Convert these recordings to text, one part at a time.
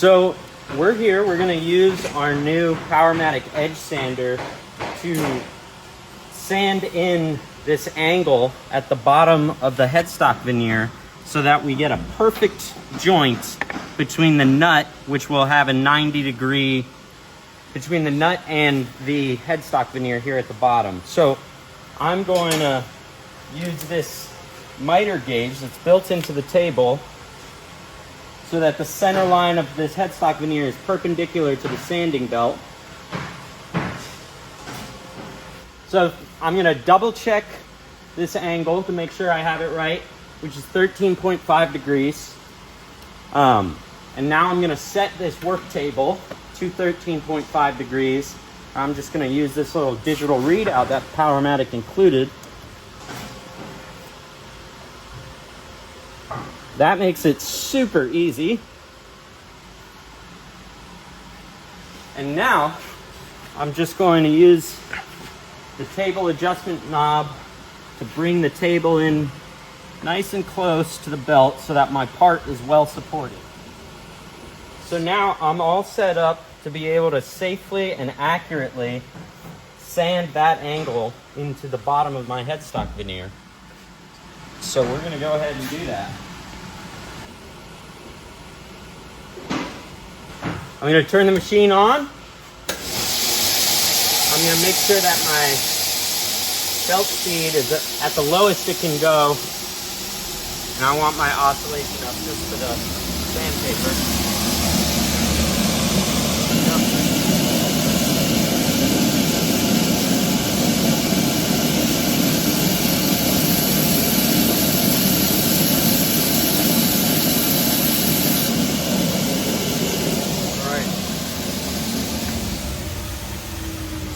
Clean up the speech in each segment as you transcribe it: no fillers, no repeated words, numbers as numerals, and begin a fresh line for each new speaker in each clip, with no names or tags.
So we're here, we're gonna use our new Powermatic Edge Sander to sand in this angle at the bottom of the headstock veneer so that we get a perfect joint between the nut, which will have a 90-degree, between the nut and the headstock veneer here at the bottom. So I'm going to use this miter gauge that's built into the table so that the center line of this headstock veneer is perpendicular to the sanding belt. So I'm going to double check this angle to make sure I have it right, which is 13.5 degrees. And now I'm going to set this work table to 13.5 degrees. I'm just going to use this little digital readout that Powermatic included. That makes it super easy. And now I'm just going to use the table adjustment knob to bring the table in nice and close to the belt so that my part is well supported. So now I'm all set up to be able to safely and accurately sand that angle into the bottom of my headstock veneer. So we're going to go ahead and do that. I'm going to turn the machine on. I'm going to make sure that my belt speed is at the lowest it can go. And I want my oscillation up just to the sandpaper.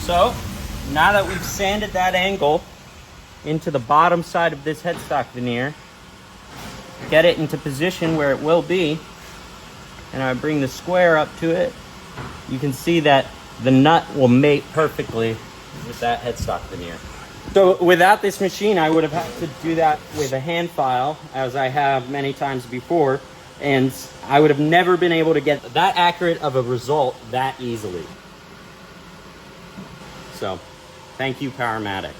So, now that we've sanded that angle into the bottom side of this headstock veneer, get it into position where it will be, and I bring the square up to it, you can see that the nut will mate perfectly with that headstock veneer. So without this machine, I would have had to do that with a hand file, as I have many times before, and I would have never been able to get that accurate of a result that easily. So, thank you, Powermatic.